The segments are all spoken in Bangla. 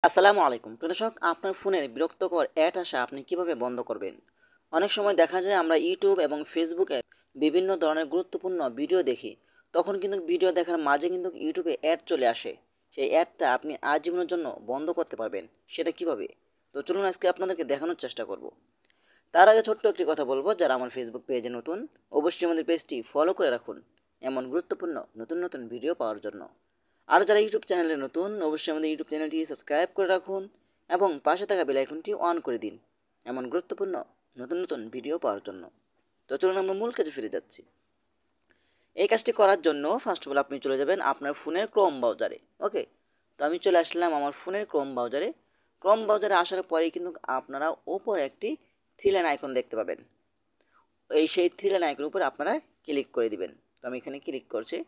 আসসালামু আলাইকুম দর্শক, আপনার ফোনের বিরক্তকর অ্যাড আসা আপনি কিভাবে বন্ধ করবেন? অনেক সময় দেখা যায় আমরা ইউটিউব এবং ফেসবুকে বিভিন্ন ধরনের গুরুত্বপূর্ণ ভিডিও দেখি। তখন কিন্তু ভিডিও দেখার মাঝে কিন্তু ইউটিউবে অ্যাড চলে আসে। সেই অ্যাডটা আপনি আজীবনের জন্য বন্ধ করতে পারবেন। সেটা কিভাবে? তো চলুন আজকে আপনাদেরকে দেখানোর চেষ্টা করব। তার আগে ছোট্ট একটি কথা বলবো, যারা আমার ফেসবুক পেজে নতুন, অবশ্যই আমাদের পেজটি ফলো করে রাখুন এমন গুরুত্বপূর্ণ নতুন নতুন ভিডিও পাওয়ার জন্য। আর যারা ইউটিউব চ্যানেলে নতুন, অবশ্যই আমাদের ইউটিউব চ্যানেলটি সাবস্ক্রাইব করে রাখুন এবং পাশে থাকা বেল আইকনটি অন করে দিন এমন গুরুত্বপূর্ণ নতুন নতুন ভিডিও পাওয়ার জন্য। তো চলুন আমরা মূল কাজে ফিরে যাচ্ছি। এই কাজটি করার জন্য ফার্স্ট অফ অল আপনি চলে যাবেন আপনার ফোনের ক্রোম ব্রাউজারে। ওকে, তো আমি চলে আসলাম আমার ফোনের ক্রোম ব্রাউজারে। ক্রোম ব্রাউজারে আসার পরেই কিন্তু আপনারা ওপরে একটি থ্রি লাইন আইকন দেখতে পাবেন। সেই থ্রি লাইন আইকনের উপর আপনারা ক্লিক করে দিবেন। তো আমি এখানে ক্লিক করছি।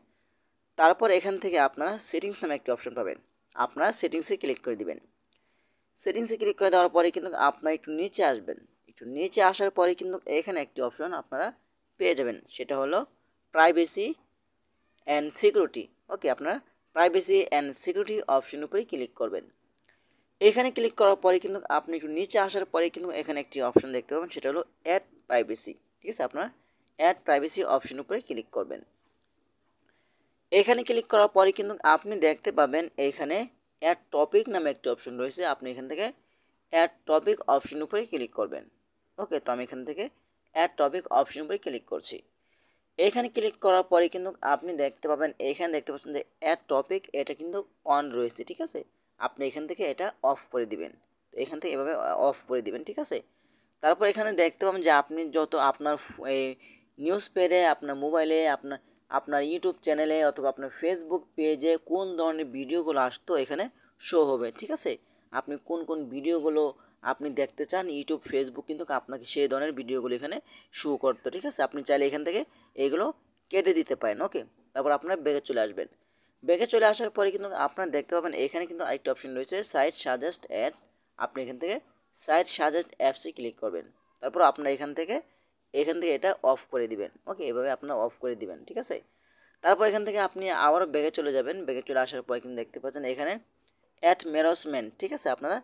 তারপর এখান থেকে আপনারা সেটিংস নামে একটি অপশন পাবেন। আপনারা সেটিংসে ক্লিক করে দিবেন। সেটিংসে ক্লিক করে দেওয়ার পরে কিন্তু আপনারা একটু নিচে আসবেন। একটু নিচে আসার পরে কিন্তু এখানে একটি অপশন আপনারা পেয়ে যাবেন, সেটা হলো প্রাইভেসি অ্যান্ড সিকিউরিটি। ওকে, আপনারা প্রাইভেসি অ্যান্ড সিকিউরিটি অপশন উপরে ক্লিক করবেন। এখানে ক্লিক করার পরে কিন্তু আপনি একটু নিচে আসার পরে কিন্তু এখানে একটি অপশন দেখতে পাবেন, সেটা হলো অ্যাড প্রাইভেসি। ঠিক আছে, আপনারা অ্যাড প্রাইভেসি অপশন উপরে ক্লিক করবেন। এখানে ক্লিক করার পরে কিন্তু আপনি দেখতে পাবেন এখানে অ্যাড টপিক নামে একটি অপশন রয়েছে। আপনি এখান থেকে অ্যাড টপিক অপশন উপরে ক্লিক করবেন। ওকে, তো আমি এখান থেকে অ্যাড টপিক অপশন উপরে ক্লিক করছি। এখানে ক্লিক করার পরে কিন্তু আপনি দেখতে পাবেন, এখানে দেখতে পাচ্ছেন যে অ্যাড টপিক এটা কিন্তু অন রয়েছে। ঠিক আছে, আপনি এখান থেকে এটা অফ করে দিবেন। তো এখান থেকে এভাবে অফ করে দিবেন। ঠিক আছে, তারপর এখানে দেখতে পাবেন যে আপনি যত আপনার এই নিউজ পেডে, আপনার মোবাইলে, আপনার আপনার ইউটিউব চ্যানেলে অথবা আপনার ফেসবুক পেজে কোন ধরনের ভিডিওগুলো আসতো এখানে শো হবে। ঠিক আছে, আপনি কোন কোন ভিডিওগুলো আপনি দেখতে চান, ইউটিউব ফেসবুক কিন্তু আপনাকে সেই ধরনের ভিডিওগুলো এখানে শো করতো। ঠিক আছে, আপনি চাইলে এখান থেকে এইগুলো কেটে দিতে পারেন। ওকে, তারপর আপনার ব্যাগে চলে আসবেন। ব্যাগে চলে আসার পরে কিন্তু আপনারা দেখতে পাবেন এখানে কিন্তু আরেকটা অপশন রয়েছে, সাইট সাজেস্ট অ্যাড। আপনি এখান থেকে সাইট সাজেস্ট অ্যাপসে ক্লিক করবেন। তারপর আপনার এখান থেকে এটা অফ করে দিবেন। ওকে, এভাবে আপনারা অফ করে দিবেন। ঠিক আছে, তারপর এখান থেকে আপনি আবারও ব্যাগে চলে যাবেন। ব্যাগে চলে আসার পরে কিন্তু দেখতে পাচ্ছেন এখানে অ্যাড মেরসমেন্ট। ঠিক আছে, আপনারা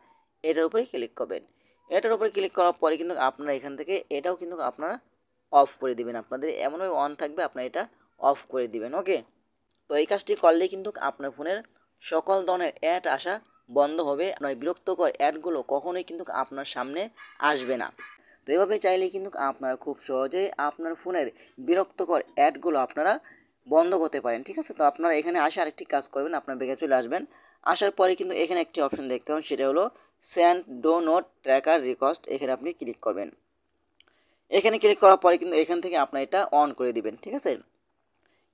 এটার উপরে ক্লিক করবেন। এটার উপরে ক্লিক করার পরে কিন্তু আপনারা এখান থেকে এটাও কিন্তু আপনারা অফ করে দিবেন। আপনাদের এমনভাবে অন থাকবে, আপনারা এটা অফ করে দিবেন। ওকে, তো এই কাজটি করলে কিন্তু আপনার ফোনের সকল ধরনের অ্যাড আসা বন্ধ হবে। আপনার বিরক্তকর অ্যাডগুলো কখনোই কিন্তু আপনার সামনে আসবে না। তো এভাবে চাইলে কিন্তু আপনারা খুব সহজেই আপনার ফোনের বিরক্তকর অ্যাডগুলো আপনারা বন্ধ করতে পারেন। ঠিক আছে, তো আপনারা এখানে আসে আরেকটি কাজ করবেন, আপনার ব্যাগে চলে আসবেন। আসার পরে কিন্তু এখানে একটি অপশন দেখতে পাবেন, সেটা হলো send do not tracker request. এখানে আপনি ক্লিক করবেন। এখানে ক্লিক করার পরে কিন্তু এখান থেকে আপনার এটা অন করে দিবেন। ঠিক আছে,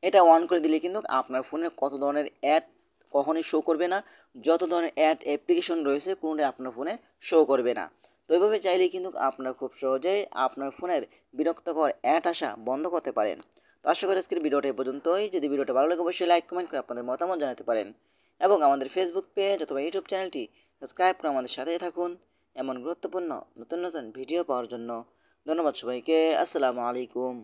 এটা অন করে দিলে কিন্তু আপনার ফোনে কত ধরনের অ্যাড কখনোই শো করবে না। যত ধরনের অ্যাড অ্যাপ্লিকেশন রয়েছে কোনোটাই আপনার ফোনে শো করবে না। তো এইভাবে চাইলেই কিন্তু আপনারা খুব সহজেই আপনার ফোনের বিরক্তকর অ্যাড আসা বন্ধ করতে পারেন। তো আশা করি আজকের ভিডিওটা এই পর্যন্তই। যদি ভিডিওটা ভালো লাগে অবশ্যই লাইক কমেন্ট করে আপনাদের মতামত জানাতে পারেন এবং আমাদের ফেসবুক পেজ অথবা ইউটিউব চ্যানেলটি সাবস্ক্রাইব করে আমাদের সাথেই থাকুন এমন গুরুত্বপূর্ণ নতুন নতুন ভিডিও পাওয়ার জন্য। ধন্যবাদ সবাইকে। আসসালামু আলাইকুম।